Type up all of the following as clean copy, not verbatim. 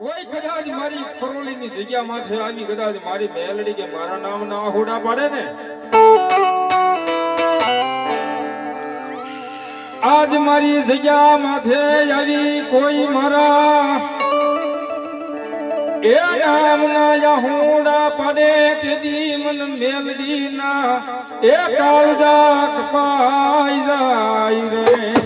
કોઈ કદાચ મારી ખરોલીની જગ્યામાં છે આવી કદાચ મારી મેલડી કે મારા નામના આહુડા પાડે ને આજ મારી જગ્યા માથે આવી કોઈ મારા એ નામના આહુડા પાડે તેદી મન મેલડી ના એ કાળજા કપાઈ જાય રે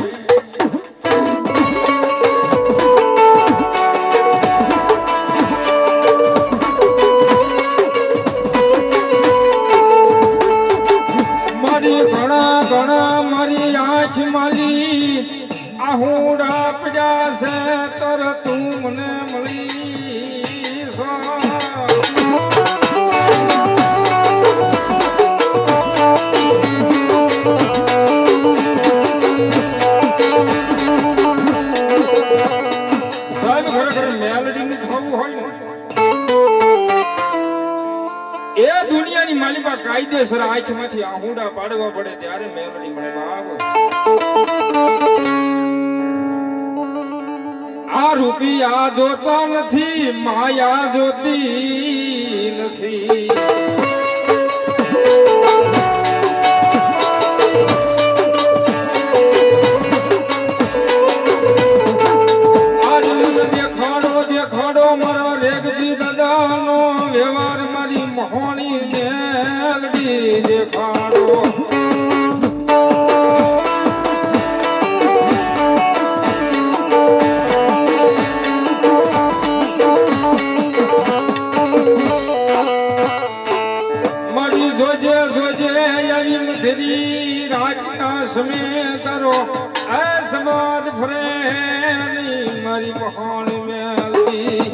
આહુડા પડ્યા છે તર તું મને મળી સાહેબ ખરેખર મેલડી નું થવું હોય ને એ દુનિયાની માલિકા કાયદેસર આંખમાંથી આહુડા પાડવા પડે ત્યારે મેલડી મળે બાપ આ રૂપિયા જોતા નથી માયા જોતી નથી આજ મને દેખાડો મારો રેગજી દાદાનો વ્યવહાર મારી મોહણી મેલડી દેખાડો સમે તારો આ સમાદ ફરે મારી મહાન મેલડી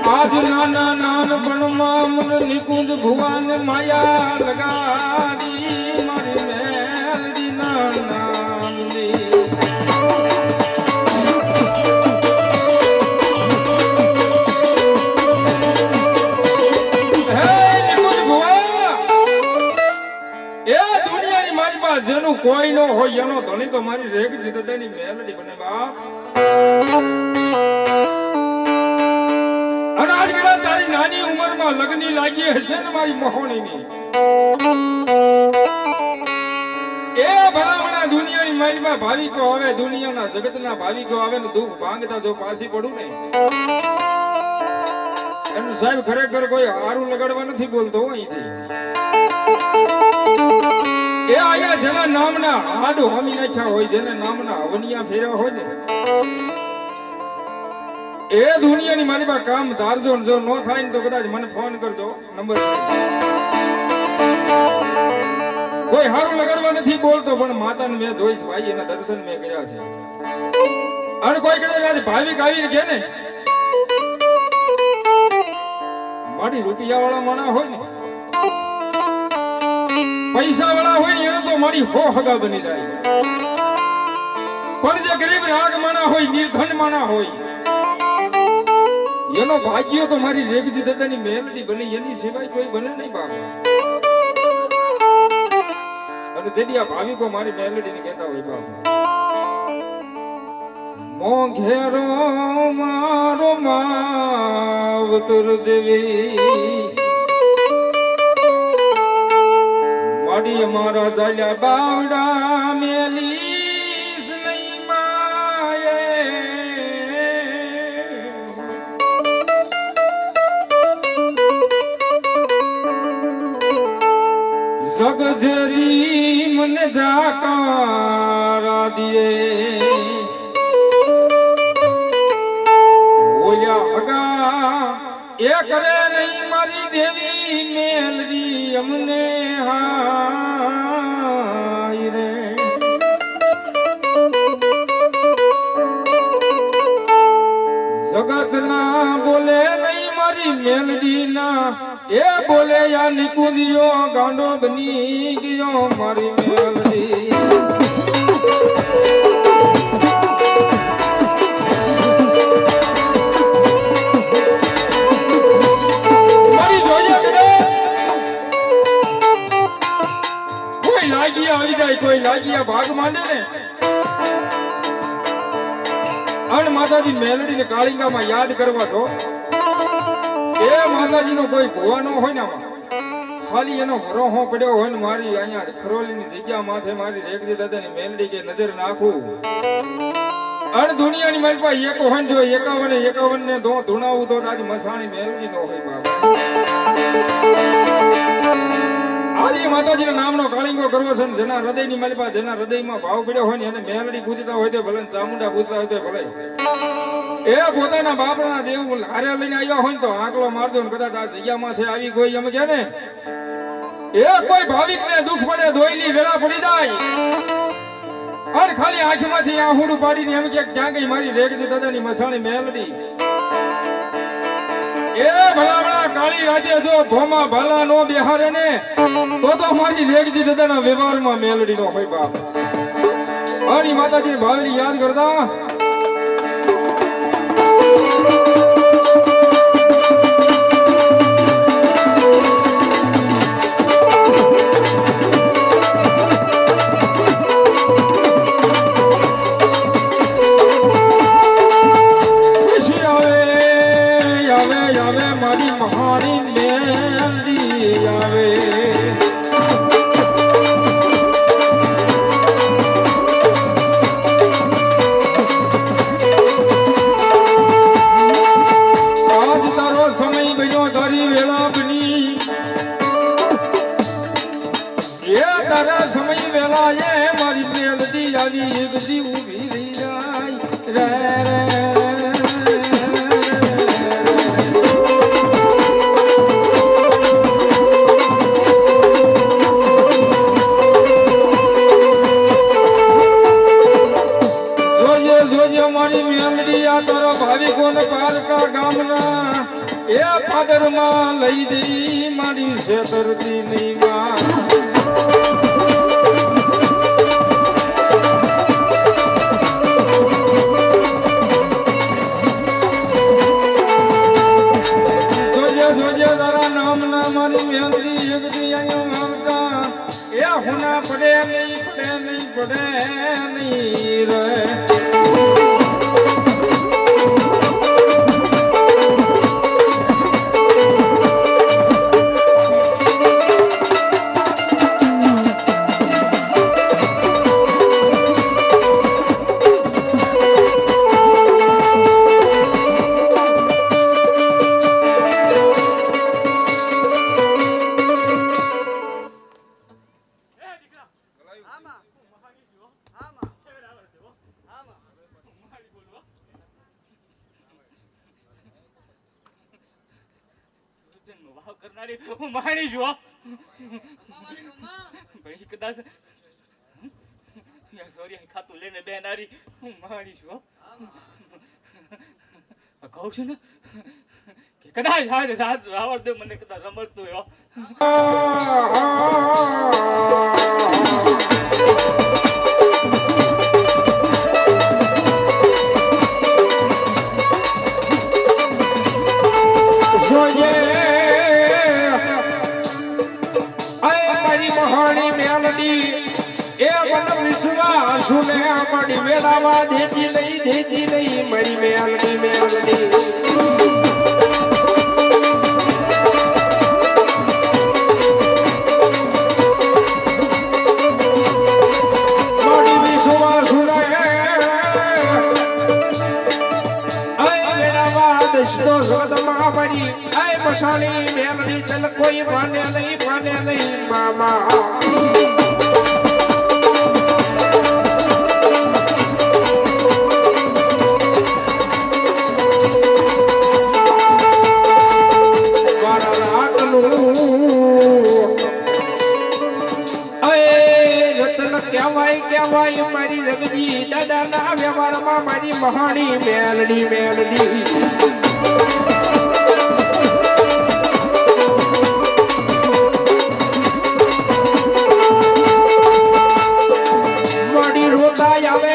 આજ નાના નાનપણમાં મન નિકુંજ ભુવાન માયા લગાડી મારી મેલડી નાના જેનું કોઈ નો હોય એનો ધણી તો મારી રેગજી દાદાની મેલડી બને બાપ અને આજ કદાચ તારી નાની ઉંમરમાં લગ્ની લાગી હશે ને મારી મોહણીની એ ભલામણા દુનિયાની માલિકા ભાવિકો આવે દુનિયાના જગતના ભાવિકો આવે ને દુઃખ ભાંગતા જો પાછી પડું ને એનું સાહેબ ખરેખર કોઈ હારું લગાડવા નથી બોલતો અહીંથી એ આયા જેના નામના હાડુ હોમી નાખ્યા હોય જેને નામના હવનિયા ફેર્યા હોય ને એ દુનિયાની મારી પાસે કામ ધારજો જો ન થાય ને તો કદાચ મને ફોન કરજો નંબર કોઈ હારું લગાડવા નથી બોલતો પણ માતાને મેં જોઈશ ભાઈ એના દર્શન મેં કર્યા છે અને કોઈ કદાચ આજે ભાવિક આવીને કે ને મારી રૂપિયા વાળા માણા હોય ને પૈસા વાળા હોય ને એને તો મારી હો હગા બની જાય પણ જે ગરીબ રાગ માણા હોય નિર્ધન માણા હોય એનો ભાગ્ય તો મારી રેગજી દાદાની મેલડી બની એની સિવાય કોઈ બને નહીં બાપા અને તેથી આ ભાવિકો મારી મેલડી ને કહેતા હોય બાપા મોઘેરો મારો માવતર દેવી માડી અમારા જાલ્યા બાવડા મેલીસ નહીં માયે જગજરી મને જાકારા દિયે ઓયા હગા એ કરે નહીં મારી દેવી મેલડી અમને હાય રે જગત ના બોલે નહીં મારી મેલડી ના એ બોલે યા નિકુંજિયો ગાંડો બની ગયો મારી મેલડી મારી લાગી આવી જાય કોઈ લાગી ભાગ માંડે ને અણ માતાજી મેલડી ને કાળિંગામાં યાદ કરવા છો એ માતાજીનો કોઈ ભુવા ન હોય ને ખાલી એનો વરોહો પડ્યો હોય ને મારી અહીંયા ખરોલીની જગ્યા માથે મારી રેગજી દાદાની મેલડી કે નજર નાખું અણ દુનિયાની મારી પાસે એક હોય ને જો 51 ને ધૂણાવું તો આજ મસાણી મેલડી નો હોય બાબા આદિ માતાજીના નામનો કાળિંગો કરવો છે જેના હૃદયની મારી પાસે જેના હૃદયમાં ભાવ પડ્યો હોય ને એને મેલડી પૂજતા હોય તો ભલે ચામુંડા પૂજતા હોય તો ભલે એ પોતાના બાપના દેવ હારે લઈને આવ્યા હોય ને તો આંકલો મારજો ને કદાચ આ જગ્યામાં છે આવી કોઈ એમ કે ને એ કોઈ ભાવિક ને દુઃખ પડે દોઈની વેળા પડી જાય અને ખાલી આંખમાંથી આહુડું પાડીને એમ કે ક્યાં ગઈ મારી રેગજી દાદાની મસાણી મેલડી એ ભલામણા કાળી રાજે જો ભોમાં ભલા નો બેહારે ને તો મારી રેગજી દાદાના વ્યવહારમાં મેલડી નો હોય બાપ આની માતાજી ભાવની યાદ કરતા લઈ દી મારી શેતરતી નહીં માં જોજે તારા નામ ના મારી મેલડી એકદી અહીંયા આવતા એ હુના પડે નહીં રે માણી જો ભાઈ કદાચ સોરી ખાતું લઈને બેન આરી હું માણી છું કહું છું ને કે કદાચ આવડ દે મને કદાચ રમતતું હોય સુને અમારી વેળામાં દેતી નહીં મારી મેલડી મારી વિશ્વા સુને વેળામાં દસતો સદમાં મારી આય મસાણી મેલડી તન કોઈ પાને નહીં મામા કહેવાય મારી રગજી દાદાના વ્યવહારમાં મારી મહાણી મેલડી મારી રોતા આવે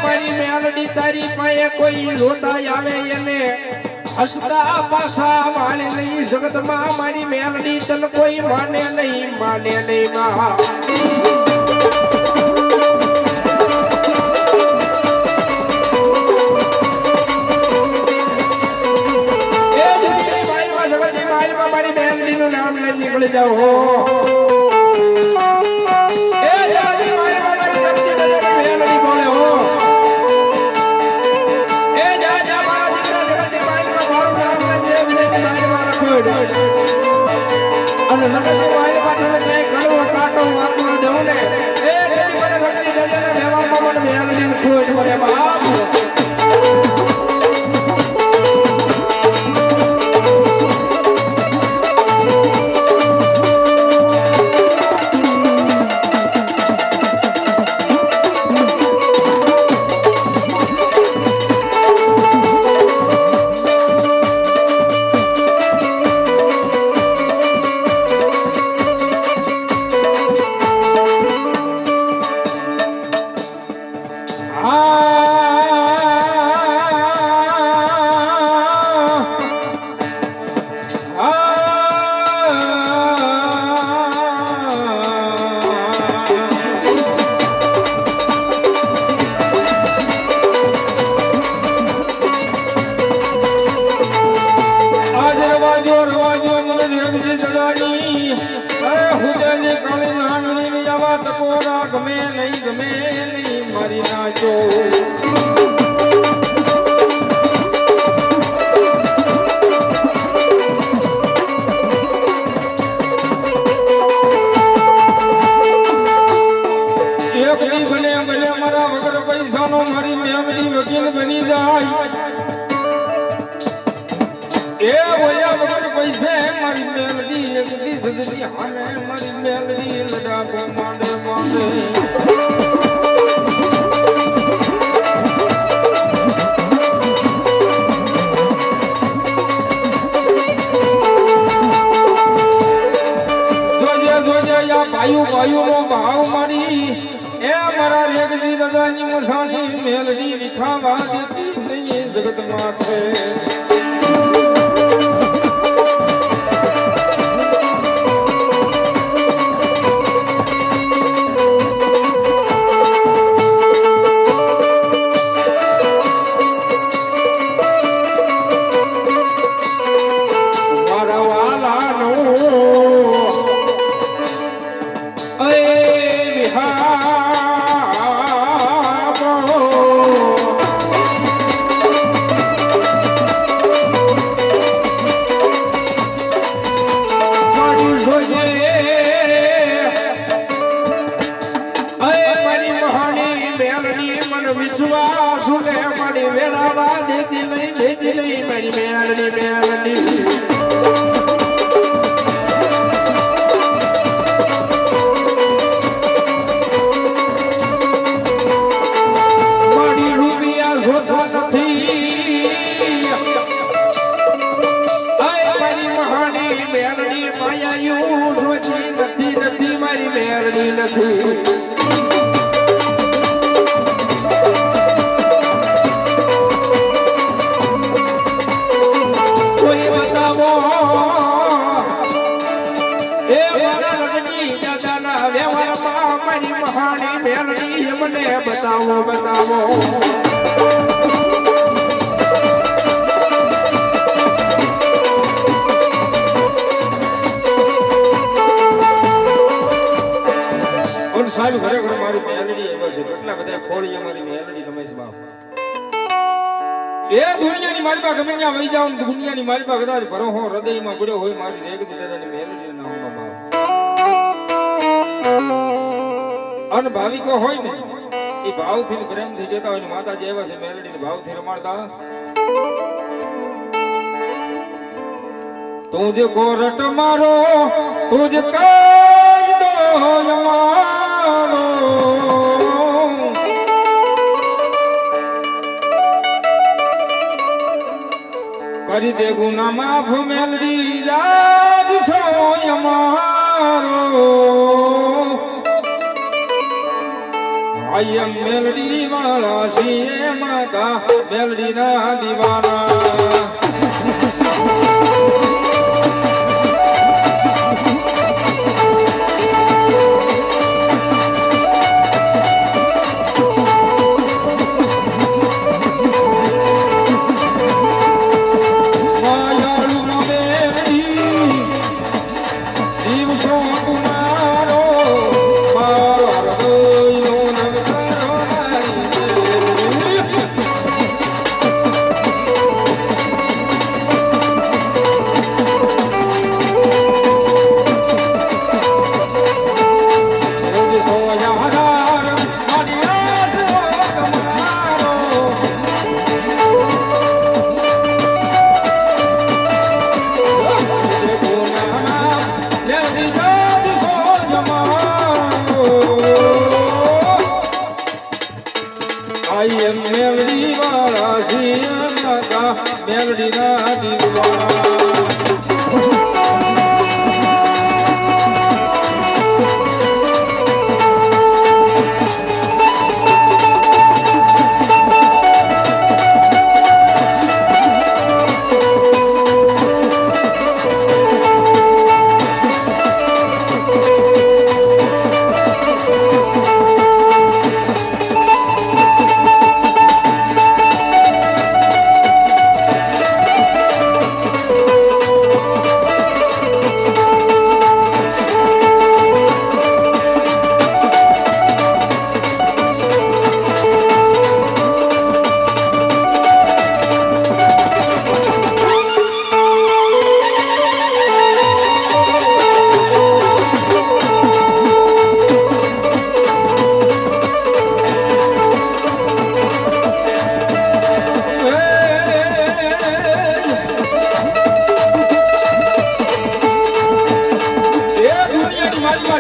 મારી મેલડી તારી પાસે કોઈ રોતા આવે એને હસતા પાસા માને નહીં જગતમાં મારી મેલડી તન કોઈ માને નહીં માં મારી મેલડી નું નામ લઈને નીકળી જાઓ હો એ જગતની મારી જગતની મેલડી બોલે હો એ જા જા મારા દીકરા જગતની મારું નામ લઈને વિજયની મારીમાં રાખો અને જગતની મારી પાસે કઈ કડવો કાંટો વાગવા દઉં ને એ તેરી મને ભક્તિ નજરે વ્યવહારમાં મને મેલડી ખોટ મને બાપ ગમે નહીં મારી નાચો એક દી બને મારા વગર પૈસાનો મારી મેમરી વકીલ બની જાય એ બોલ્યા વગર પૈસે મારી મેલડી એક દી સજની હાલે મારી મેલડી લડાકો માંડે ભાઈઓ નો ભાવ મારી એ મારા રેગજી દાદાની મસાણી મેલડી વિખાવા દેતી નહીં જગતમાં છે વિશ્વાસ ને મારી વેળાવા દેતી નહીં મારી મેલડી મારી રૂપિયા જોતા નથી મારી મહાની મેલડી માયાયું જોતી નથી મારી મેલડી નથી મને બતાવો સાહેબ ખરેખર મારી મેલડી એવો છે કેટલા બધા ખોળી અમારી મેલડી રમેશ બાપ એ દુનિયાની મારી પાસે ગમે ત્યાં વહી જાવ દુનિયાની મારી પાસે કદાચ ભરો હો હૃદયમાં પડ્યો હોય મારી રેગતી દાદાની મેલડી નામનો બાપ અન ભાવિકો હોય ને એ ભાવથી પ્રેમથી કહેતા હોય ને માતાજી એવા છે મેલડીને ભાવથી રમાડતા તુજ કોરટ મારો તુજ કાયદો મારો કરી દે ગુના માફ મેલડી રાજ છો અમારો આયમ મેલડી વાળા છીએ માતા મેલડી ના દીવાના મેલડીના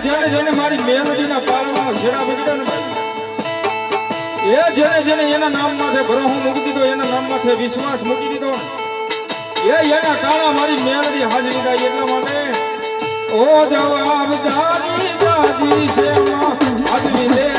દીવાના જેને મારી મેલડીના પારણાનો છેડા બગડ્યો ને ભાઈ, એ જેને એના નામ માથે ભરોસો મૂકી દીધો, એના નામ માથે વિશ્વાસ મૂકી દીધો, એના કારણે મારી મેલડી હાજરી થાય. એટલા માટે ઓ જવાબદારી દાદી છે હાજરી દે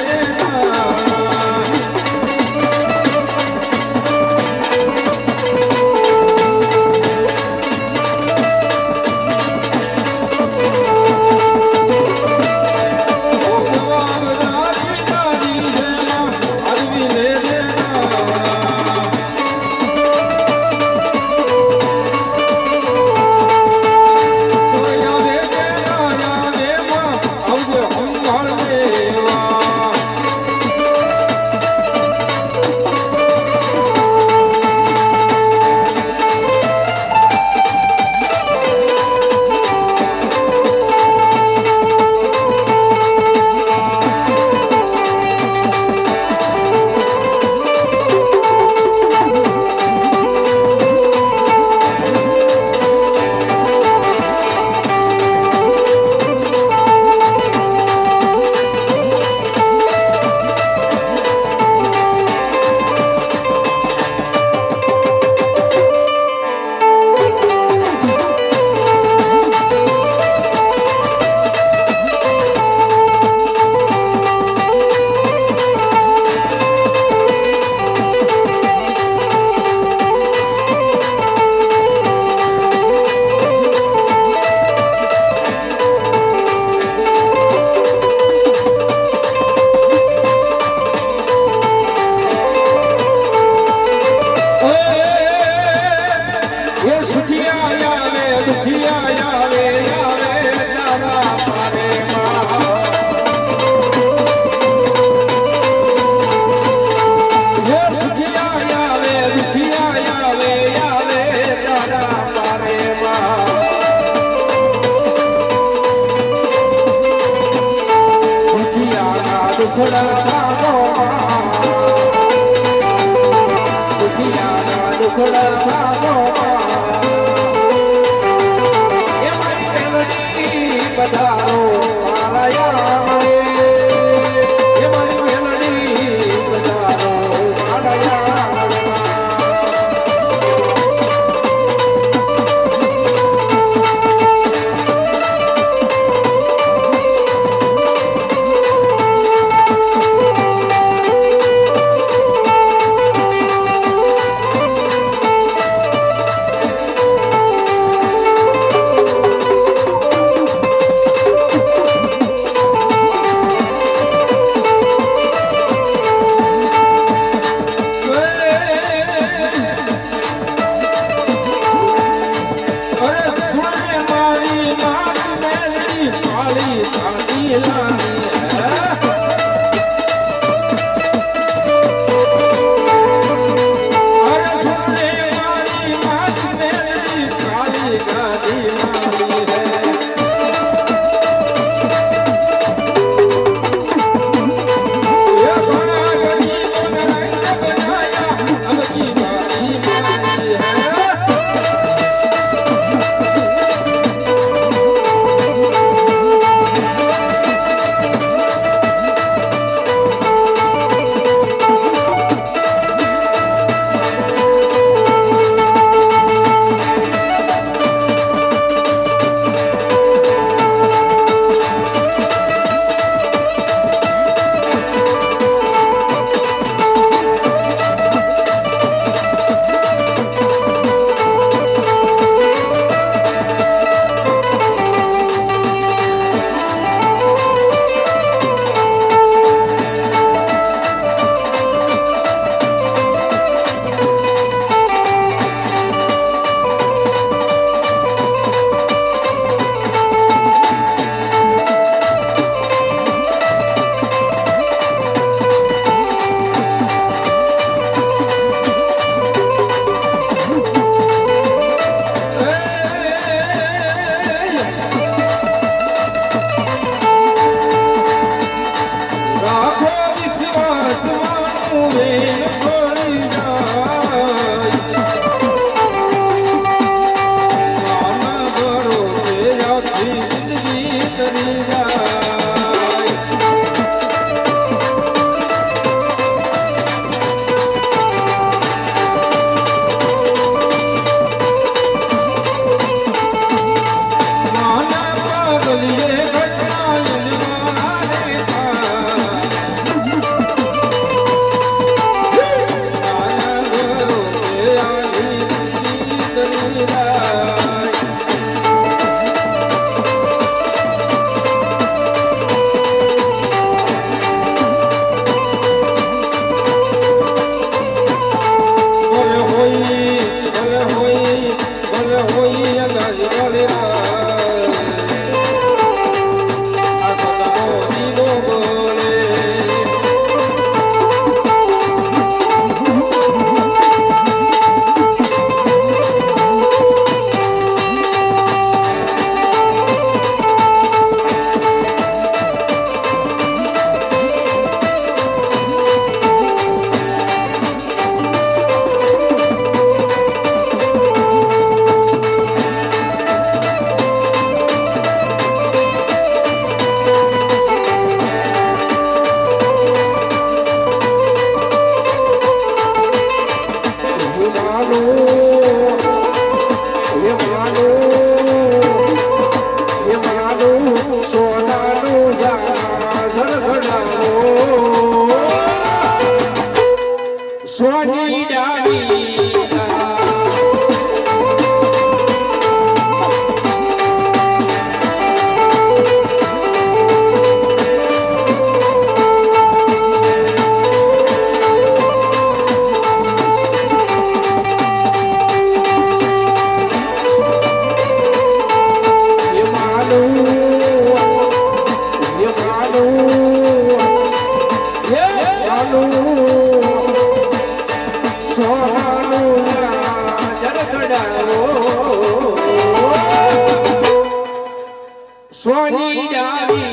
સોની ડાવી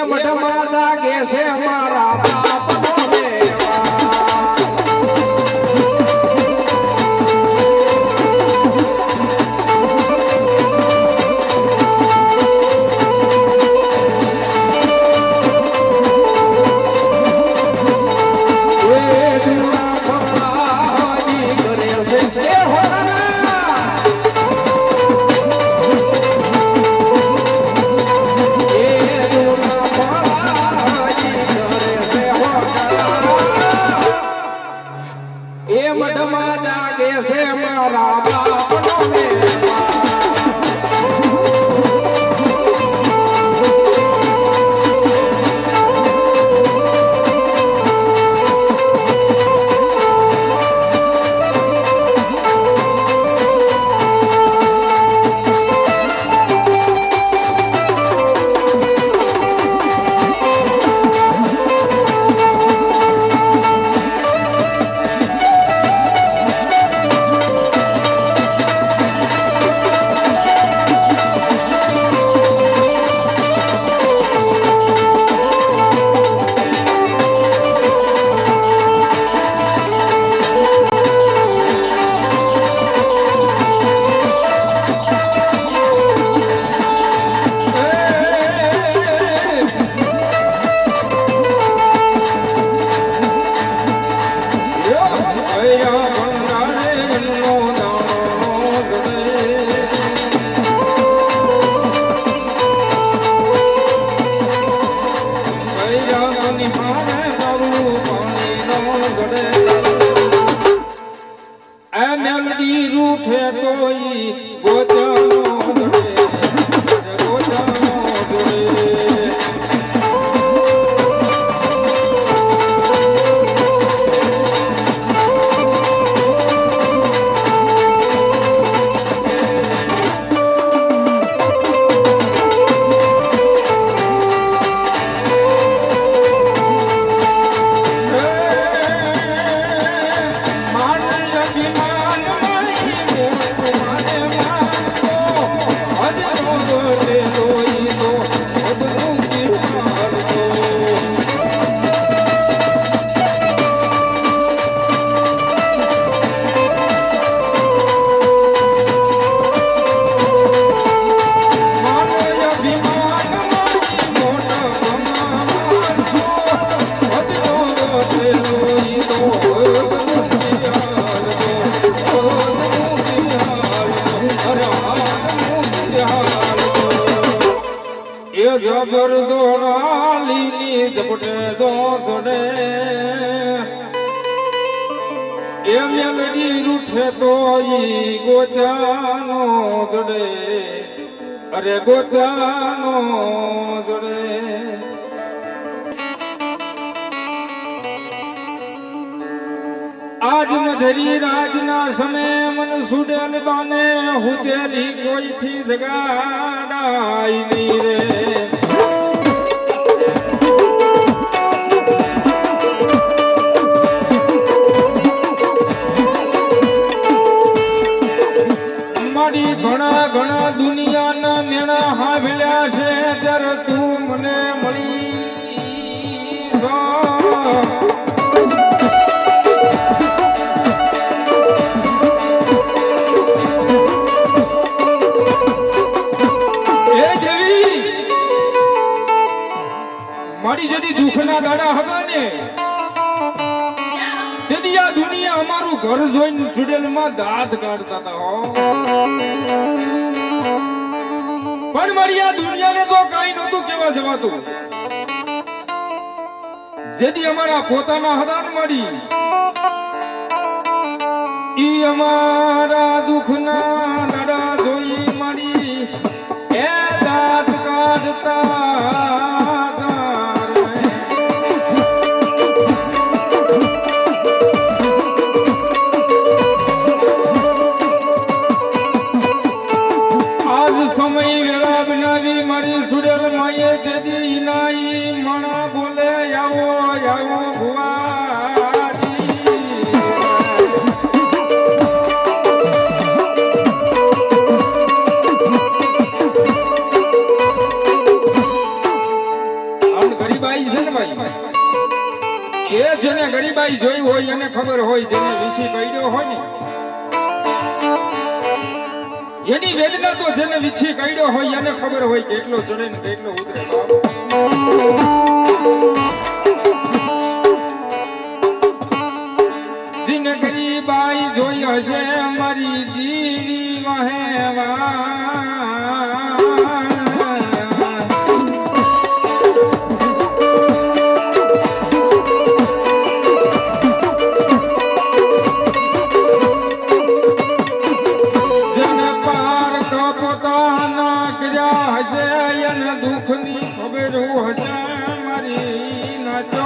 મઢમાં જાગે છે મારા બાપનો મેવા એ દુલા ફરાજી કરે છે મઢમાં જાગે છે મારા બાપનો મેવા મેલડી રૂઠે તોઈ ગોજાનો જડે ગોજાનો જડે જબર જોરાલીની ઝપટે જોસડે એ મેલડી રૂઠે તોઈ ગોજાનો જડે અરે ગોજાનો જડે મધરી રાજના સમય મન સુડેલ બાને હુતેલી કોઈથી જગાડાય ની રે મારી ઘણા ઘણા દુનિયાના મેણા હાવ્યા છે ત્યારે તું મને મળી છો મારી જદી દુઃખના દાડા હતા ને તેથી આ દુનિયા અમારું ઘર જોઈને ચુડેલમાં દાંત કાઢતા હતા હો પણ મારી આ દુનિયાને તો કાઈ નહોતું કેવા જવાતું જેદી અમારા પોતાના હતા ને મારી ઈ અમારા દુઃખના દાડા જોઈ મારી એ દાંત કાઢતા સુડેલ માયે દેદી નાઈ મણા બોલે આવો આવો ભુવાજી આમ ગરીબાઈ છે ને ભાઈ એ જેને ગરીબાઈ જોઈ હોય એને ખબર હોય જેને વિસી પડ્યો હોય ને એની વેદના તો જેને વિછી કાઢ્યો હોય એને ખબર હોય કેટલો ચડે ને કેટલો ઉતરે જીને ગરીબાઈ જોઈ હશે મારી દીવી વહેવા દુઃખની ખબર હશે મારી નાચો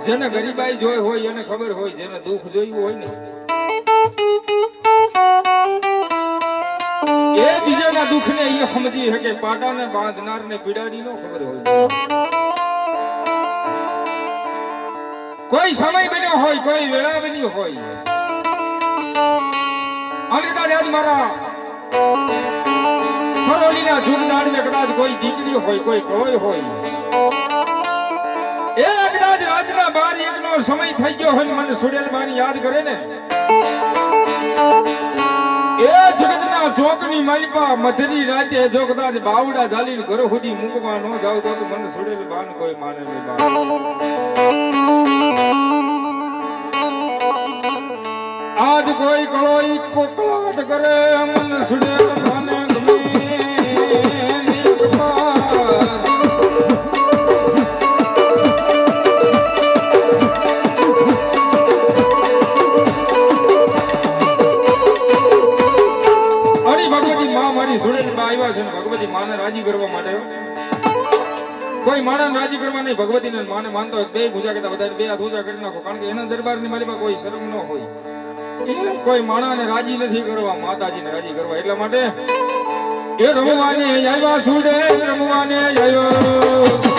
જેને ગરીબાઈ જોઈ હોય એને ખબર હોય જેને દુઃખ જોયું હોય ને એ બીજાના દુઃખને એ સમજી શકે પાટાને બાંધનારને પીડાની નો ખબર હોય કોઈ સમય બન્યો હોય કોઈ વેળા બની હોય અને કદાચ મારા ફરોલીના જુગદાડને કદાચ કોઈ દીકરી હોય કોઈ કોઈ હોય એ કદાચ રાતના 12-1 નો સમય થઈ ગયો હોય મને સુડેલ બાની યાદ કરે ને એ જગતના ચોકની માલિપા મધરી રાતે જો કદાચ બાવડા ઝાલીને ઘર સુધી મૂકવા ન જાવ તો મને સુડેલ બાન કોઈ માને નહીં બા આજ કોઈ કળોઈ કોકળાટ કરે મન સુડેલ બાને ગમે સુડેલ બા આવ્યા છે ને ભગવતી માને રાજી કરવા માટે કોઈ માણસ રાજી કરવા નહીં ભગવતીને માને માનતો હોય બે પૂજા કરતા બધા બે હાથ ઊંચા કરી નાખો કારણ કે એના દરબારની માલિકા કોઈ શરમ ન હોય કોઈ માણસને રાજી નથી કરવા માતાજીને રાજી કરવા એટલા માટે એ રમવાને આવ્યા સુડેલ રમવાને આવ્યો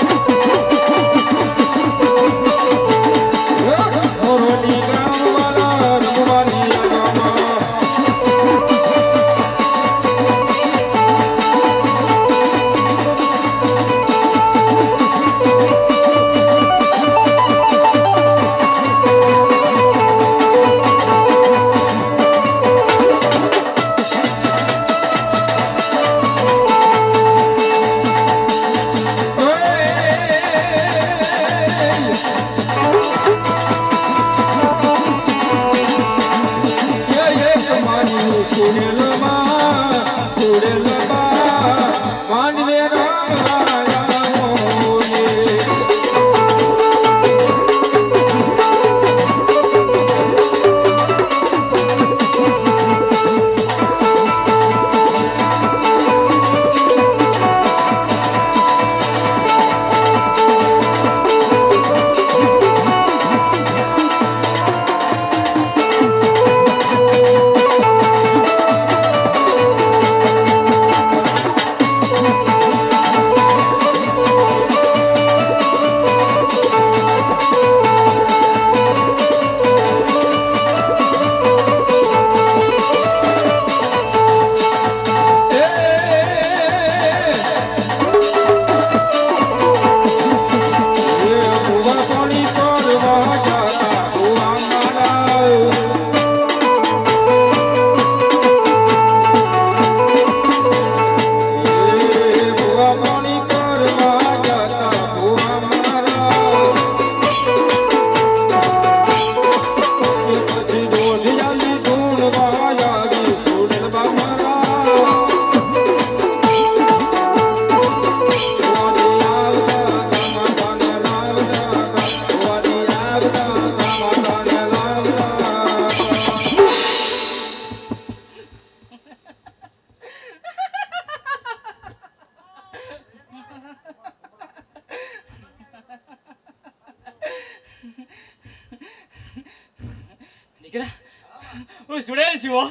હું સુડેલ છું હો.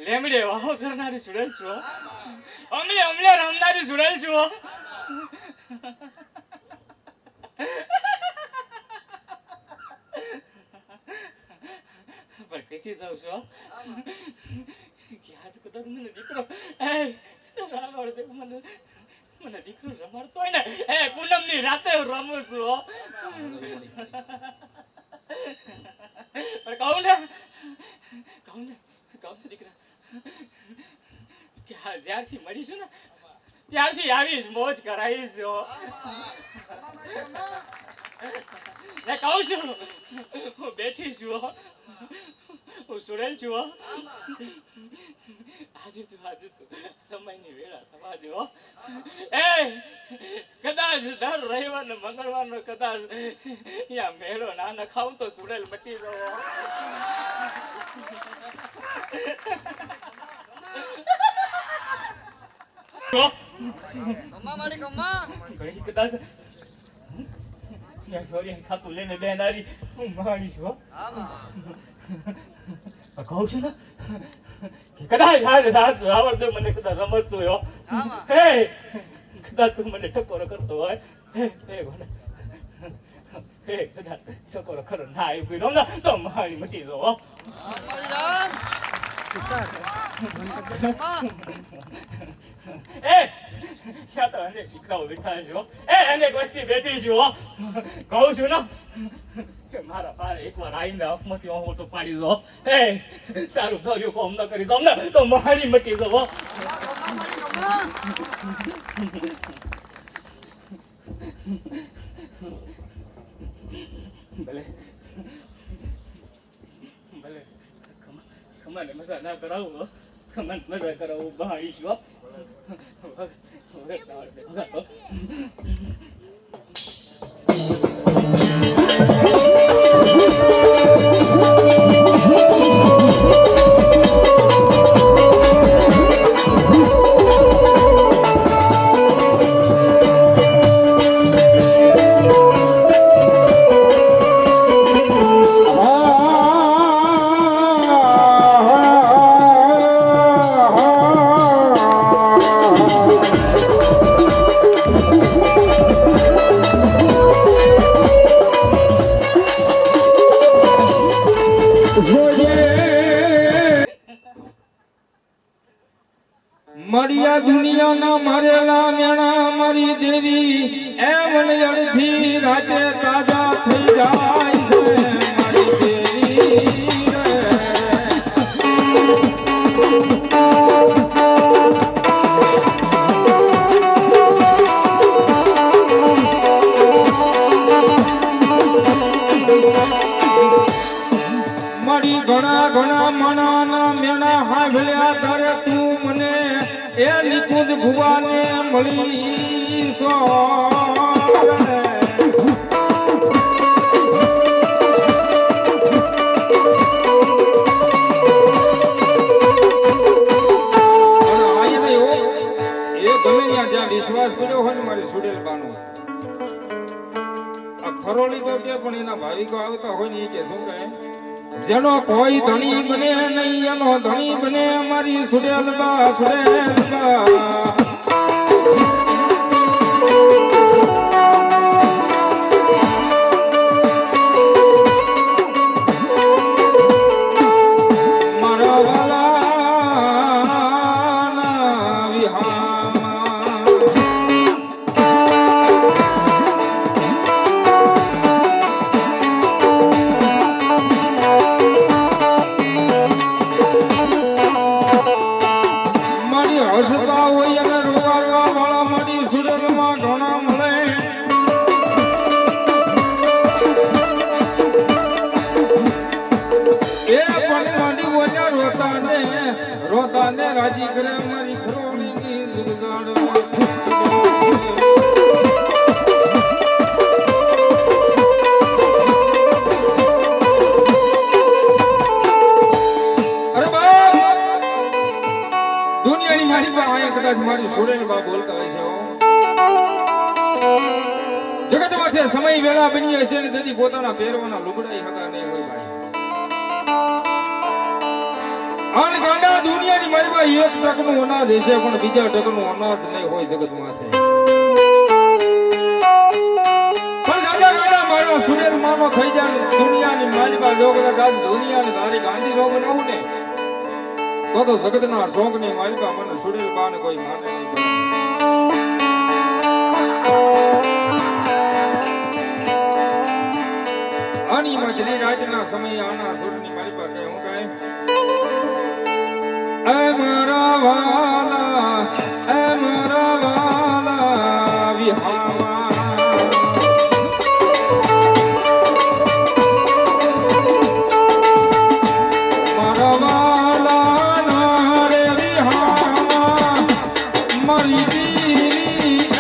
લેમડે વાહો કરનારી સુડેલ છું હો. અમલે અમલે રમનારી સુડેલ છું હો. પણ કઈથી જાઉં છું હો. ક્યાં જ કદાચ મને દીકરો રાવણ દેવ મને દીકરો રમાડતો હોય ને પૂનમની રાતે હું રમું છું હો. પણ કહું ને દીકરા કે જ્યારથી મળીશું ને ત્યારથી આવી જ મોજ કરાવીશ હો. કહું છું હું બેઠી છું હો. હું સુડેલ છું હો. આજે તું સમયની વેળા થવા દે હો. કદાચ દર રવિવાર ને મંગળવાર નો કદાચ યા મેળો ના નખાવું તો સુડેલ મટી જવો. કદાચ સોરી ખાતું લઈને બેન આવી હું મારી છું. કહું છું ને કે કદાચ આવડતો મને કદાચ રમતતું હોય કદાચ તું મને ટકોરો કરતો હોય કદાચ ટકોરો ખરો ના આવી પીડો ને તો મારી મટી દો. દીકરાઓ બેઠા છો અનેક વસ્તી બેઠી છું કહું છું ને મારા પારે એકવાર આવીને અપમતી હું તો પાડી દો. તારું ધર્યું કોમ ન કરી દો ને તો મારી મટી દો. ભલે ભલે ખમાને મજા ના કરાવું ખમાને મજા કરાવું બહાડીશું. મળ્યા દુનિયાના મારેલા મેણા મારી દેવી એ મને અડધી રાતે તાજા થઈ જાય છે મારી દેવી મારી ઘણા ઘણા મણાના મેણા હાંભળ્યા તારે તું મને એ નિકુંજ ભુવાને મળી સો વિશ્વાસ કર્યો હોય ને મારી સુડેલ બાનો આ ખરોળી તો કે પણ એના ભાવિકો આવતા હોય ને એ કે શું કહે જેનો કોઈ ધણી બને નહીં એનો ધણી બને મારી સુડેલ બા સુડેલ બા મારા વાલાના વિહામાં હસતા હોય અને રોવારવા વાળા મારી સુડેલમાં ઘણા મળે એ પણ મારી ઓજા રોતા ને રાજી કરે મારી ખરોળીની સુરજાડ દુનિયાની મારી બા આયા કદાચ મારી સુડેલ બા બોલતા હોય છે જગતમાં છે સમય વેળા બની હશે ને તેથી પોતાના પહેરવાના લુગડા હગા નહીં હોય ભાઈ આ દુનિયાની મારી પાસે એક ટકનું અનાજ હશે પણ બીજા ટકનું અનાજ નહીં હોય જગતમાં છે. પણ દાદા ગાડા મારા સુનેર માનો થઈ જાય દુનિયાની મારી પાસે જો કદાચ આજ દુનિયાને તારી ગાંધી નો બનાવું ને તો જગતના શોકની મારી પાસે મને સુનેર બાને કોઈ માને નહીં. આની મજલી રાતના સમયે આના સુરની મારી પાસે હું કહે એ મારા વાલા વિહાવા મારા વાલા ના રે વિહાવા મારી દીરી એ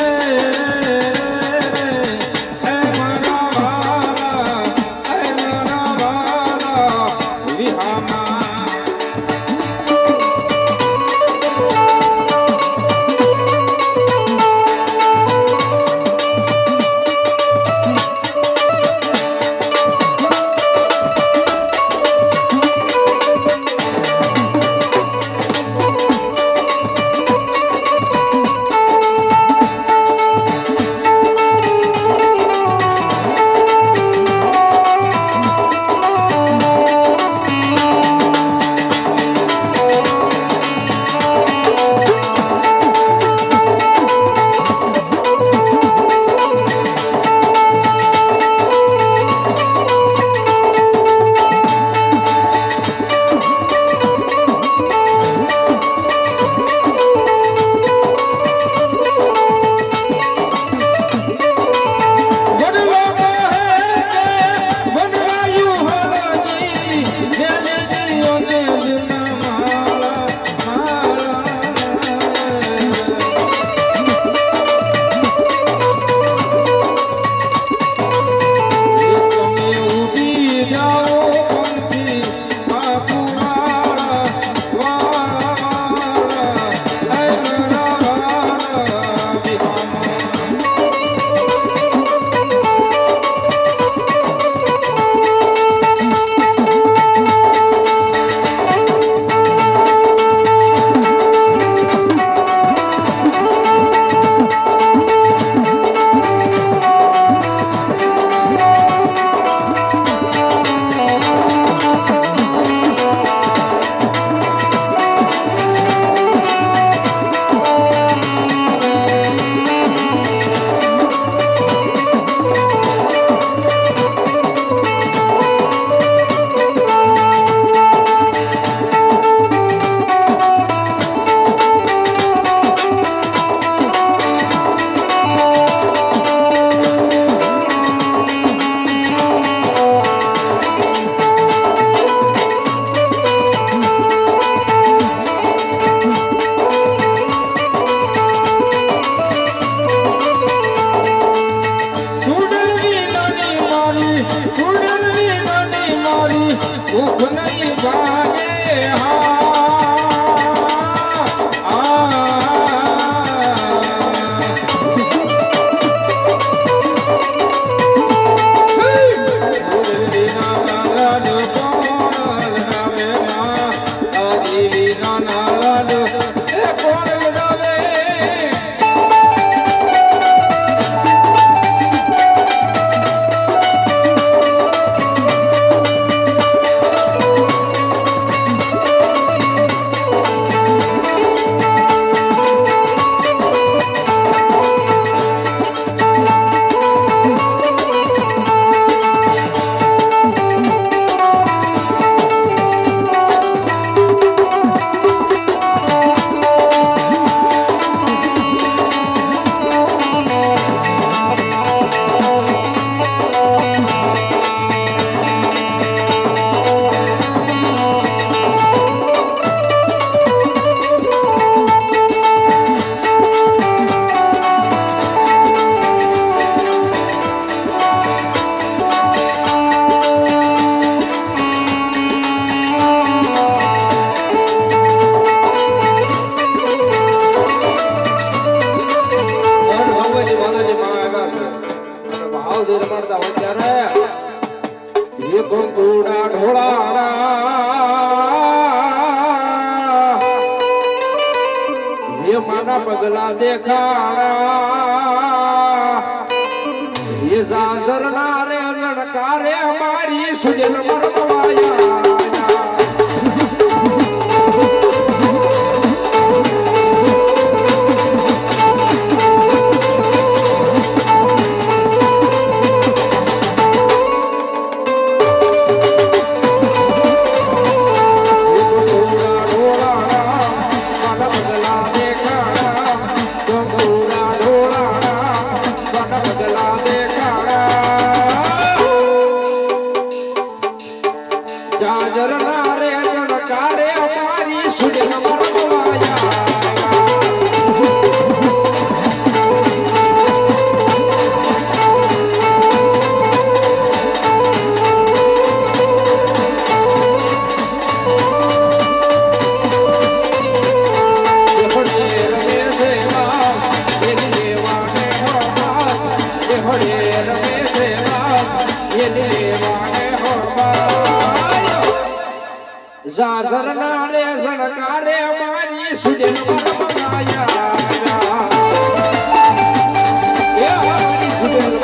મારા વાલા વિહાવા કંકુડા ઢોળાડા બદલા દેખાડા એ સાસરના રે લડકારે મારી સુજલ મરમવાયા જાજરના રે જણકારે મારી સુજન મરમવાયા એ મારી સુજન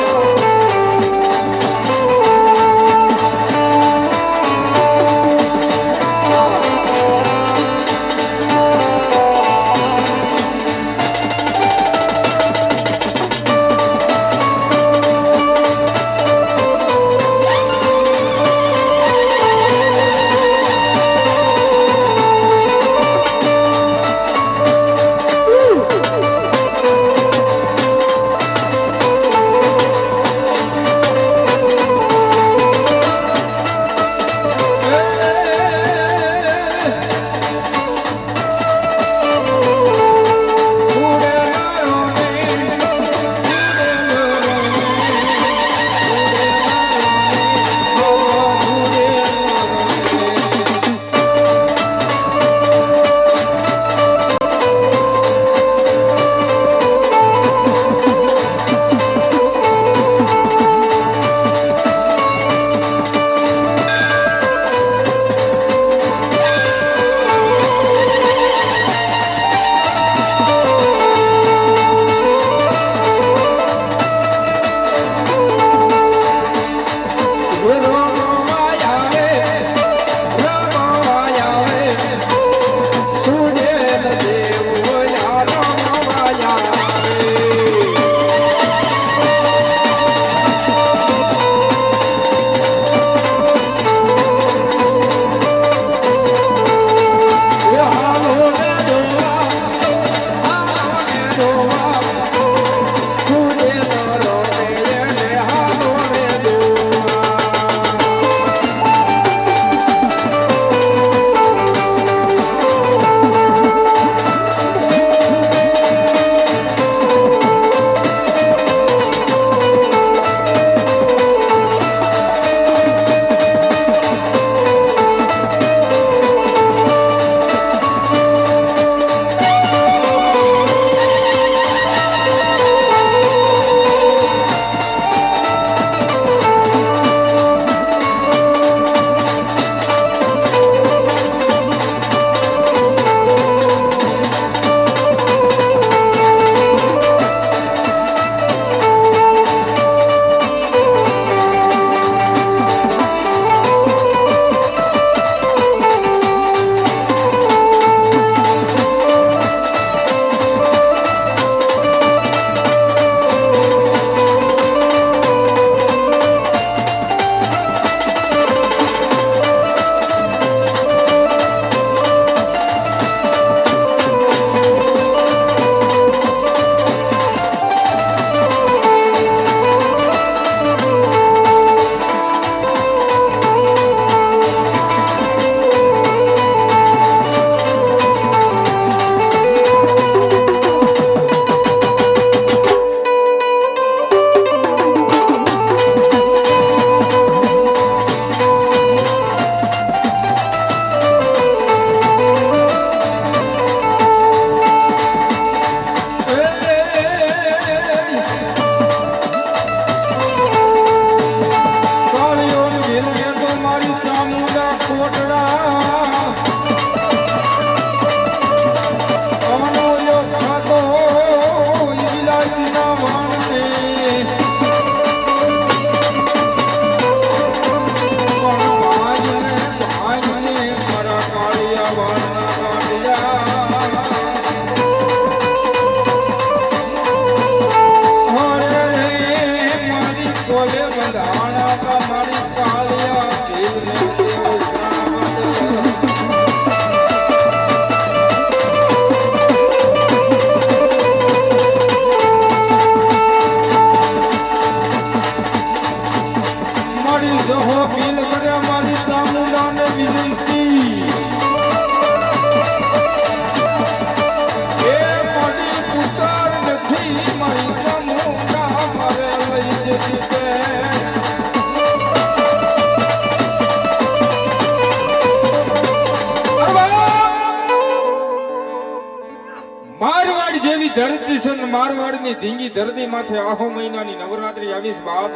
ધરતી છે ને મારવાડની ધીંગી ધરતી માથે આહો મહિનાની નવરાત્રી આવીશ બાપ.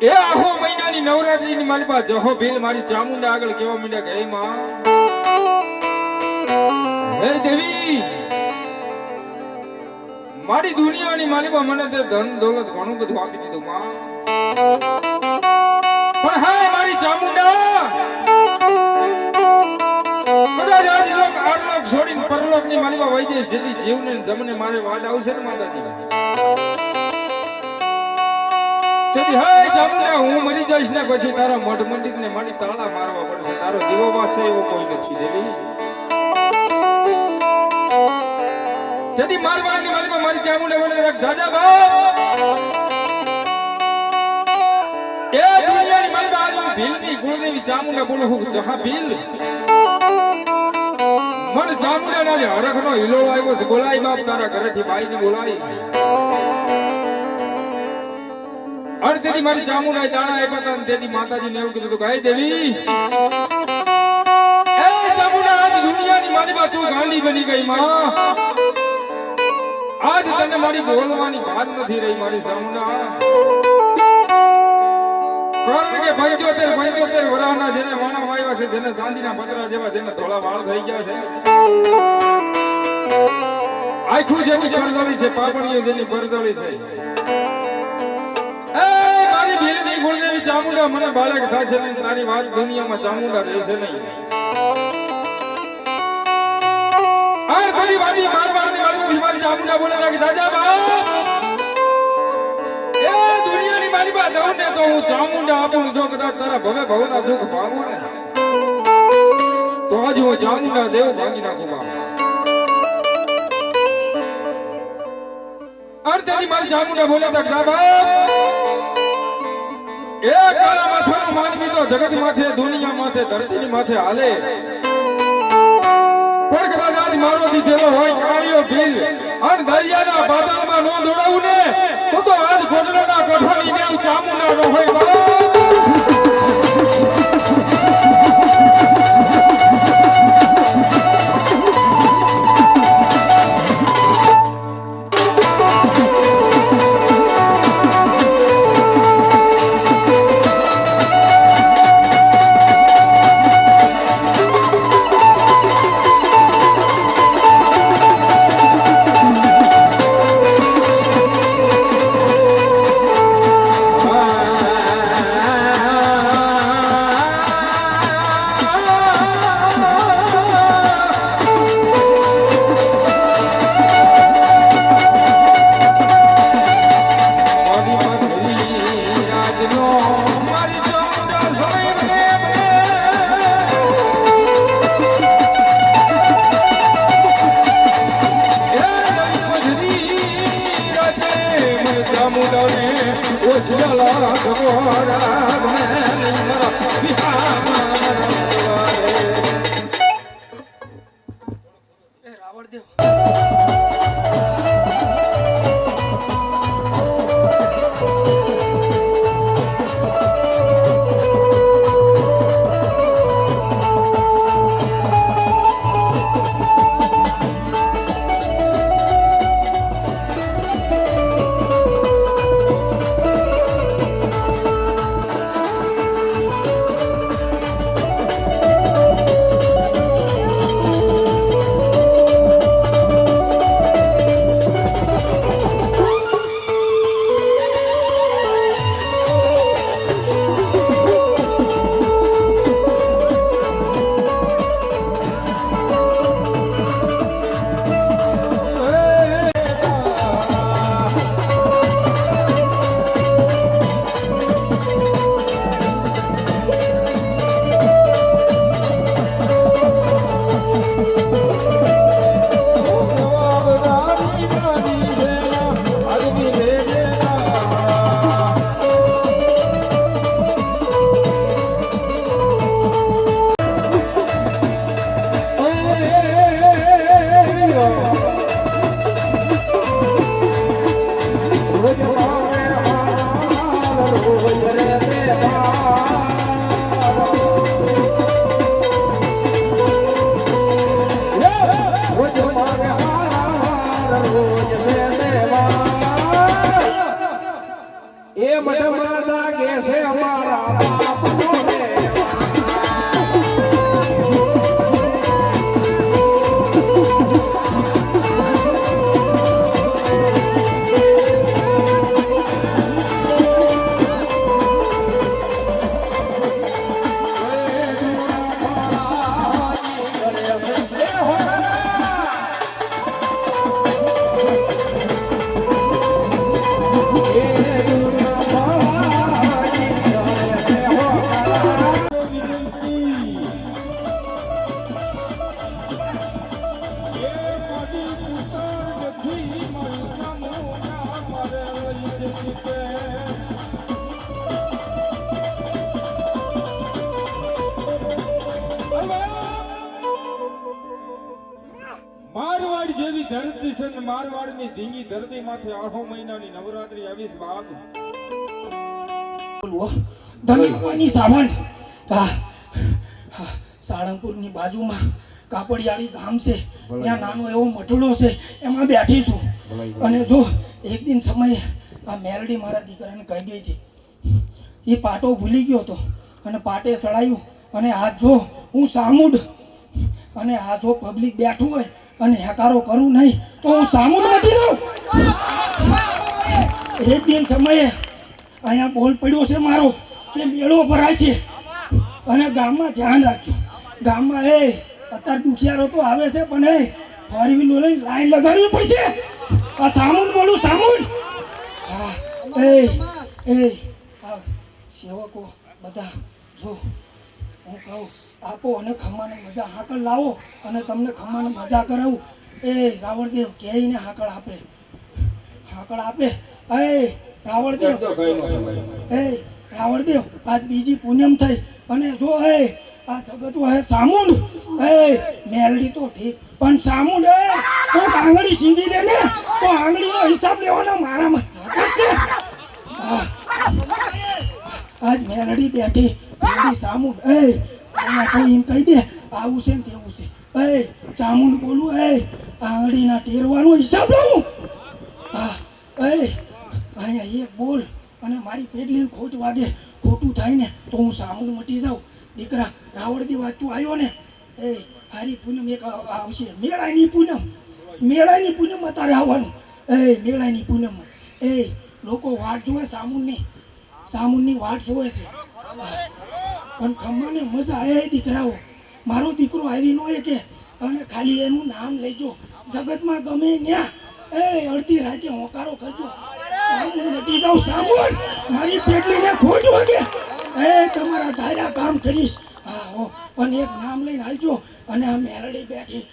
એ આહો મહિનાની નવરાત્રીની મારી પાસે જહો ભીલ મારી ચામુંડા આગળ કેવા માંડ્યા કે હે માં, હે દેવી, મારી દુનિયાની માલિકા મને તે ધન દોલત ઘણું બધું આપી દીધું માં, પણ હાય મારી ચામુંડા, કદાચ આજ લોક આરલોક છોડીને પરલોકની માલિકા વહી જઈશ, જેથી જીવને ને જમને મારે વાદ આવશે ને માતાજી. તેથી હાય ચામુંડા, હું મરી જઈશ ને પછી તારા મઢ મંડિત ને મારી તાળા મારવા પડશે, તારો દીવો પાસે એવો કોઈ નથી દેવી. તેથી મારવાડની માલિકા મારી ચામુંડા બોલે જાજા બાપ, એ દુનિયાની માલિકા આજ હું ભીલની કુળદેવી ચામુંડા બોલું હું જહા ભીલ, મન ચામુંડા ના હરખનો હિલો આવ્યો છે, બોલાય બાપ તારા ઘરેથી બાઈને બોલાય. અરે તેથી મારી ચામુંડા દાણા આપ્યા હતા, તેથી માતાજીને એવું કીધું કે હે દેવી, એ ચામુંડા આજ દુનિયાની માલિકા તું ગાંડી બની ગઈ માં, આજ તને મારી બોલવાની વાત નથી રહી મારી ચામુંડા. કારણ કે 75 વરાહના જેને વાણા વાવ્યા છે, જેને ચાંદીના પતરા જેવા, જેને ધોળા વાળ થઈ ગયા છે, આખું જેની પરજળી છે, પાપણીઓ જેની પરજળી છે, એ મારી ભીલની કુળદેવી ચામુંડા મને બાળક થશે નહીં, તારી વાત દુનિયામાં ચામુંડા રહેશે નહીં. આ તારી વાડી મારવાડની વાડી મારી ચામુંડા બોલે કે દાદા બાપ, એ દુનિયાની મારી બા દઉં ને તો હું ચામુંડા આપું, જો કદાચ તારા ભવે ભવના દુઃખ ભાગું ને તો આજ હું ચામુંડા દેવ ભાગી નાખું બાપ. અર્ધેથી મારી ચામુંડા બોલે દાદા બાપ, એ કાળા માથાનો માનવી તો જગત માથે, દુનિયા માથે, ધરતીની માથે હાલે, પણ કદાચ આજ મારો દીધેલો હોય કાળિયો ભીલ અને દરિયાના બાદલમાં નો દોડાવું ને તો આજ ગોડલાના કોઠાની દેવ ચામુંડા નો હોય બાપ. મઠમાં જાગે છે અમારા બાપનો રેવા. મારવાડ જેવી ધરતી છે ને મારવાડની ધીંગી ધરતી માથે 8 મહિનાની નવરાત્રી આવીશ બાપ. ધનીની સાવણ સાળંગપુરની બાજુમાં કાપડિયાળી ગામ છે, ત્યાં નાનો એવો મઠડો છે, એમાં બેઠી છું. અને જો એક દિન સમયે આ મેલડી મારા દીકરાને કહી ગઈ હતી, એ પાટો ભૂલી ગયો હતો અને પાટે સડાયું. અને આ જો હું સામુડ અને આ જો પબ્લિક બેઠું હોય અને હેકારો કરું નહીં તો હું સામુડ મટી જાઉં. એક દિન સમયે અહીંયા બોલ પડ્યો છે મારો કે મેળો ભરાય છે અને ગામમાં ધ્યાન રાખજો. ગામમાં અત્યારે દુખિયારો તો આવે છે પણ ફોર વ્હીલર લઈને લાઈન લગાડવી પડશે. આ સામુન બોલું સામુન. હા આ સેવકો બધા જો હું કહું આપો અને ખમ્માને મજા હાકળ લાવો અને તમને ખમ્માને મજા કરાવું. રાવણદેવ કહીને હાકળ આપે રાવણદેવ રાવણદેવ આજ બીજી પૂનમ થઈ અને જો આ જગત હે સામુંડ મેલડી તો ઠીક પણ સામુંડ તો આંગળી સીંધી દે ને તો આંગળીનો હિસાબ લેવાનો મારામાં છે. આજ મેલડી બેઠી સામુંડ એમ કહી દે આવું છે ને તેવું છે. ચામુંડ બોલું આંગળીના ટેરવાનો હિસાબ લઉં. અહીંયા એક બોલ અને મારી પેટલીને ખોટ વાગે, ખોટું થાય ને તો હું સામુંડ મટી જાઉં. દીકરા રાવણદેવ તું આવ્યો ને હારી પૂનમ એક આવશે, મેળાની પૂનમ તારે આવવાનું. મેળાની પૂનમ લોકો વાટ જોવે સામુંડની વાટ જોવે છે. પણ ખમ્માને મજા દીકરાઓ મારો દીકરો આવી નો કે અને ખાલી એનું નામ લેજો, જગતમાં ગમે ન્યા અડધી રાતે હોકારો કરજો. સામુંડ મટી જાઉં સામુંડ, મારી પેટલીને ખોટ વાગે તમારા ધાર્યા કામ કરીશ. હા પણ એક નામ લઈને આવજો. અને આ મેલડી બેઠી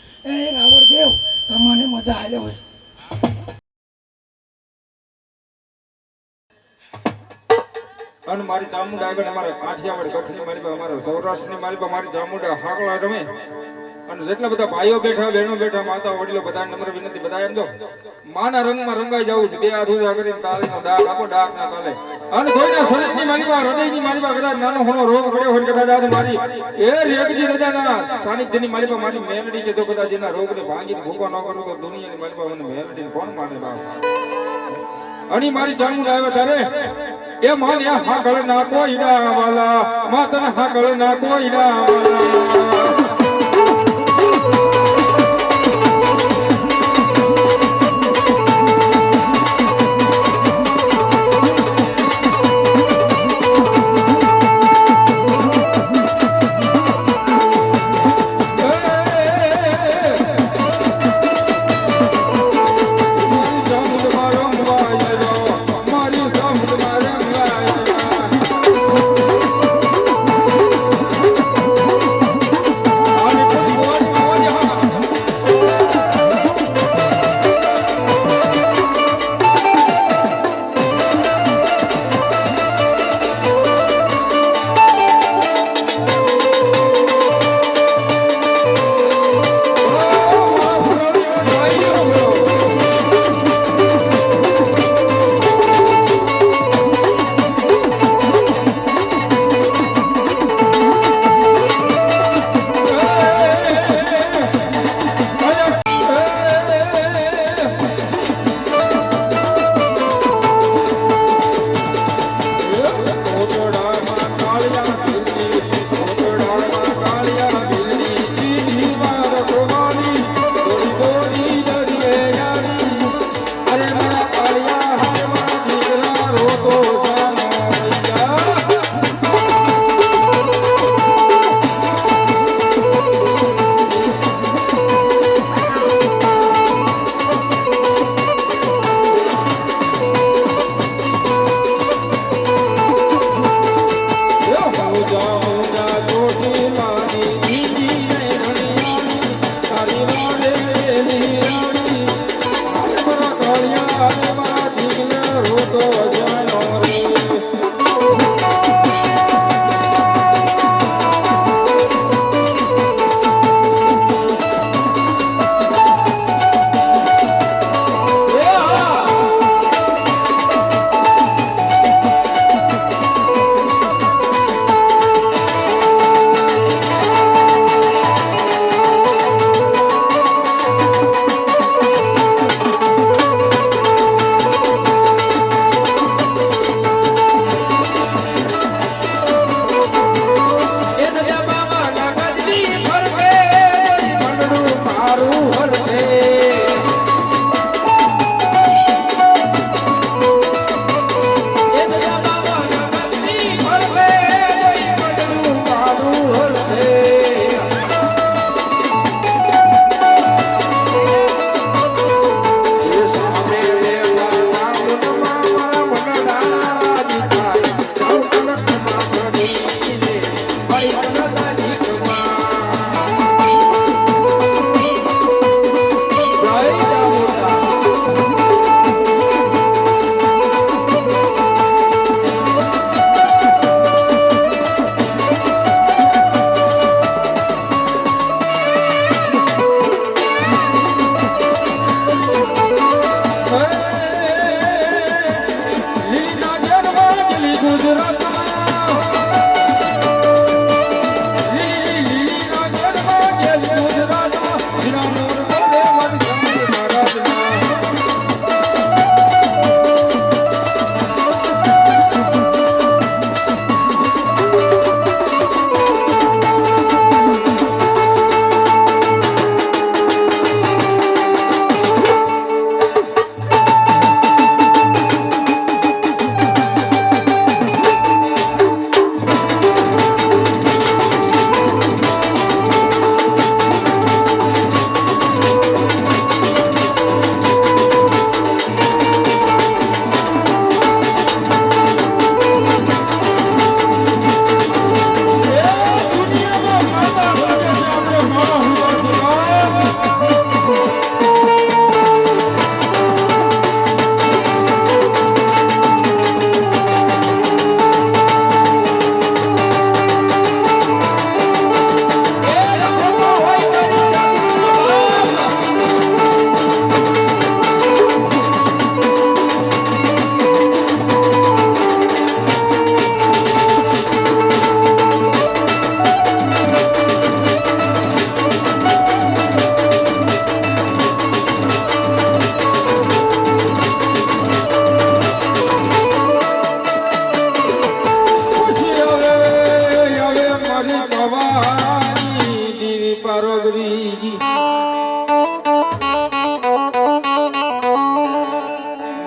રાવણદેવ તમને મજા આવે હોય. અને મારી ચામુંડા આગળ અમારા કાઠિયાવાડ કચ્છની મારી પાસે, અમારા સૌરાષ્ટ્રની મારી પાસે મારી ચામુંડા હાકલા રમે. અને જેટલા બધા ભાઈઓ બેઠા, બહેનો બેઠા, માતા વડીલો, બધા નમ્ર વિનંતી, બધા એમ જો માના રંગમાં રંગાઈ જવું છે. બે હાથ ઊંચા કરીને તાળીનો ડાક આપો, ડાકના તાલે. અને કોઈના શરીરની મારી પાસે, હૃદયની મારી પાસે કદાચ નાનો ઘણો રોગ પડ્યો હોય, કદાચ આજે મારી રેગજી રજાના સાનિધ્યની મારી પાસે મારી મેલડી કે જો કદાચ એના રોગને ભાંગીને ભૂકો ન કરું તો દુનિયાની મારી પાસે મને મેલડીને કોણ માને બાપ. અને મારી ચામુંડા આવે ત્યારે એ માન્યા હાકળ ના કોઈ વાલા, માતન હાકળ ના કોઈ વાલા.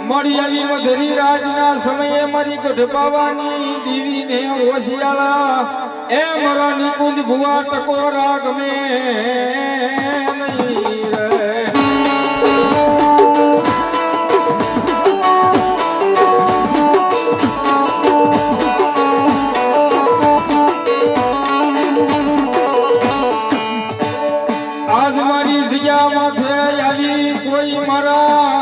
મળી આવી મધરી રાજના સમયે મારી ગઢપાવાની દીવીને ઓશિયાળા એ મારા નિકુંજ ભુવા ટકોરા ગમે નહીં રે. આજ મારી જગ્યા માથે આવી કોઈ મારા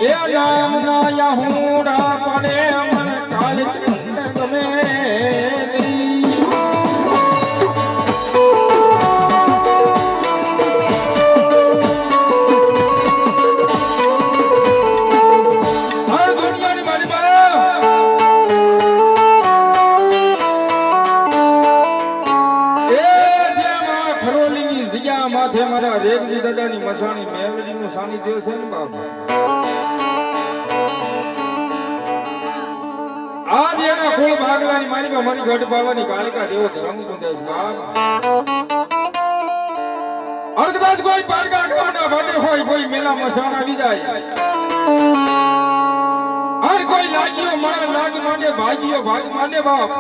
એ નામ ના યાહુડા પડે મને કાલે ગમે નહીં. હર દુનિયાની મારી માથે મારા રેગજી દાદાની મસાણી મેલડીનું સાનિધ્ય છે ને બાપા. આજ એના કોઈ ભાગલાની મારી માં મારી ગઢ પાવાની કાલિકા દેવો ધર્મ ગુંજાય બાપ. અર્ધદાસ કોઈ પારકા ખાના ભાદર હોય કોઈ મેલા મસાણ આવી જાય અને કોઈ લાગીઓ મારા લાગ માંડે ભાગીઓ ભાગ માંડે બાપ.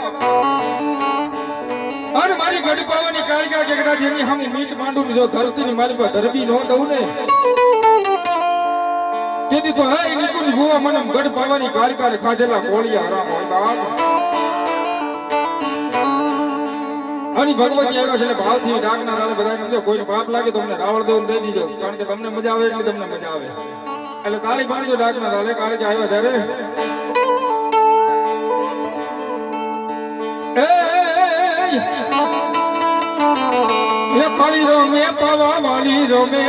અને મારી ગઢ પાવાની કાલિકા કે કદાચ એની હમ મીટ માંડું જો ધરતીની મારી પર ધરબી નો દઉં ને તેથી તો હે નિકુંજ ભુવા મને ગઢ પાવાની કાલિકા ખાધેલા કોળિયા હરામ હોય બાપ. અને ભગવતી આવ્યા છે એટલે ભાવથી ડાકના રાળે બધાને સમજો કોઈને પાપ લાગે તો અમને રાવળ દેવું દઈ દીજો કારણ કે તમને મજા આવે એટલે તમને મજા આવે એટલે કાળી પાણી જો ડાકના રાળે કાળી આવ્યા ત્યારે એ કાળી રોમે પાવા વાલી રોમે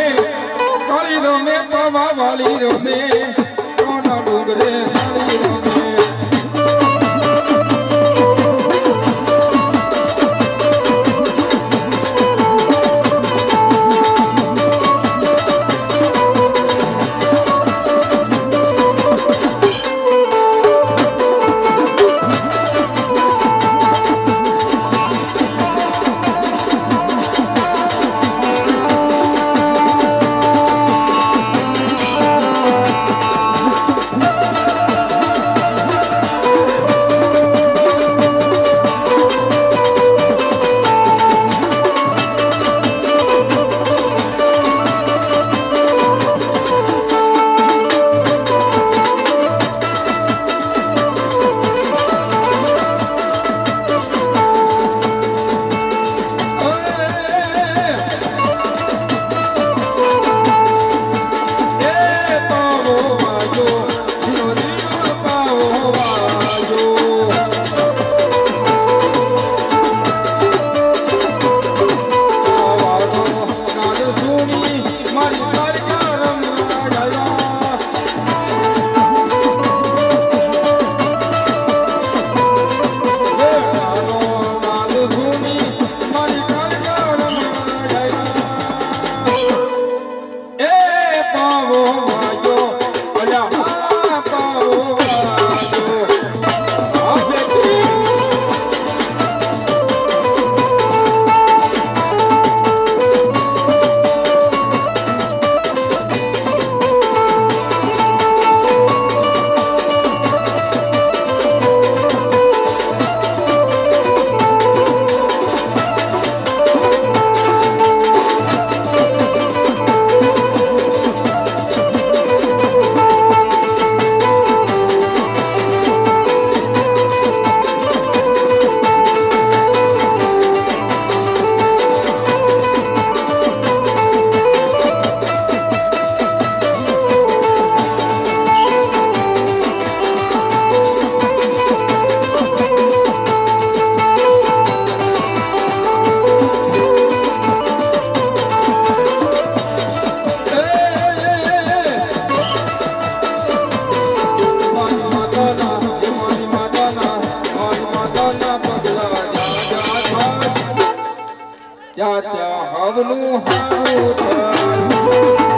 કાળી રોમે પાવા વાલી રોમે કોના ડુંગરે કાળી રોમે. ચાચા હવનું હારું થાય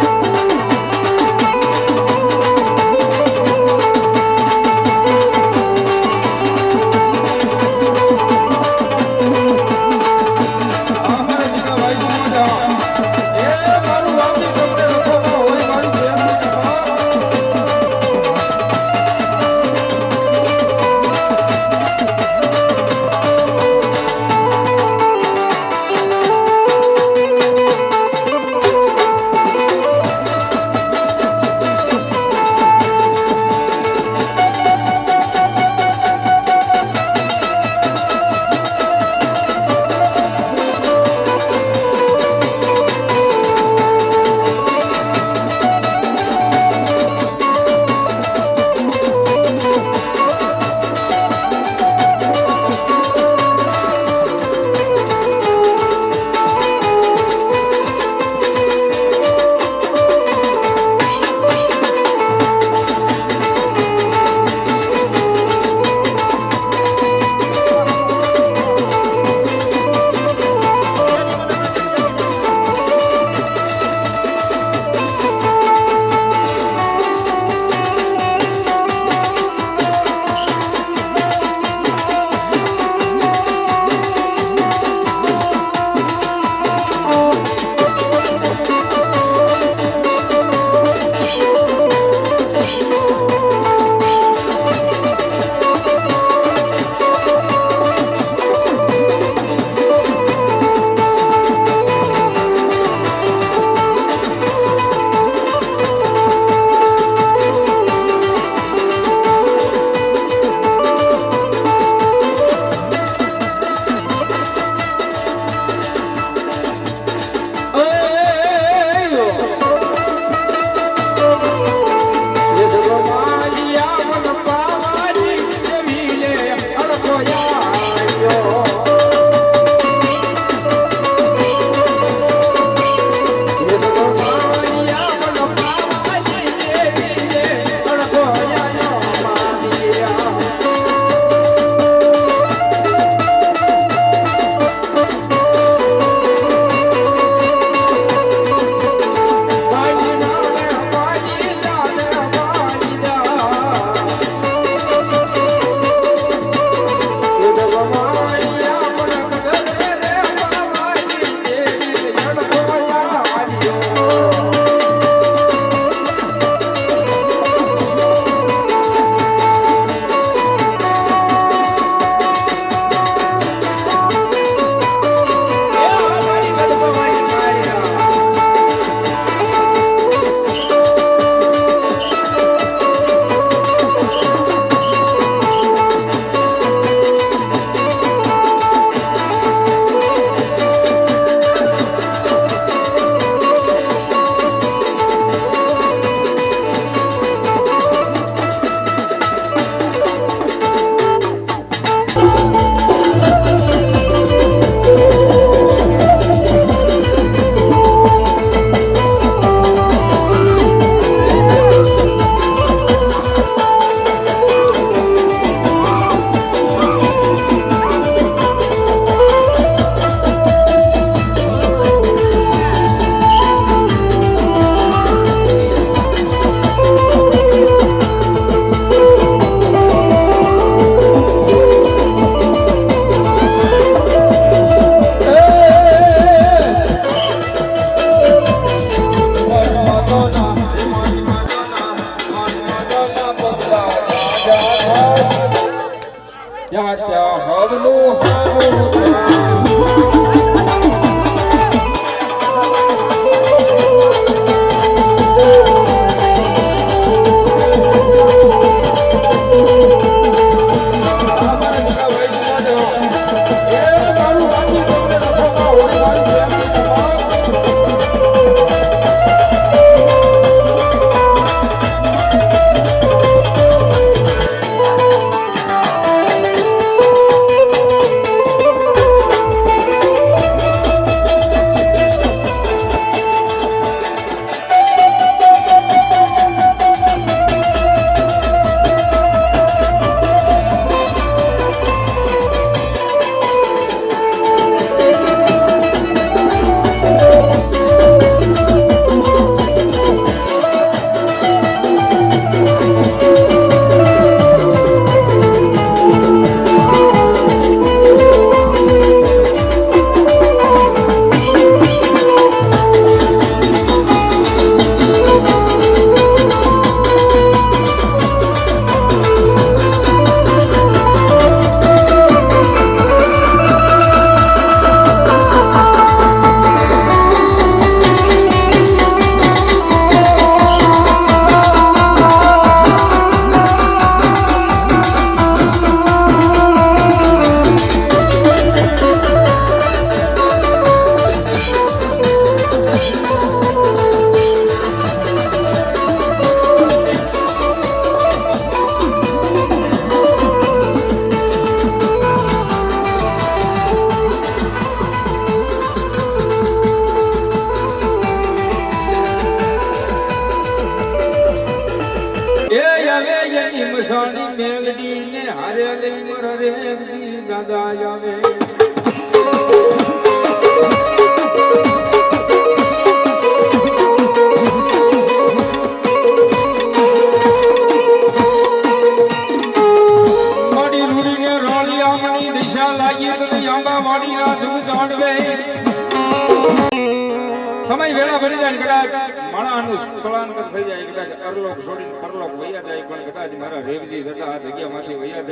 ચાચા હવનું હારું થાય દાદા આવે માડી રૂડીને રોળિયામણી દિશા લાગી તો આંબા વાડીના જુગ જાણવે સમય વેળા ભરી જાય ને કદાચ માણાનું સ્થળાંતર થઈ જાય કદાચ અરલોક છોડીને પરલોક વૈયા જાય પણ કદાચ મારા રેવજી દાદા આ જગ્યામાંથી વૈયા જાય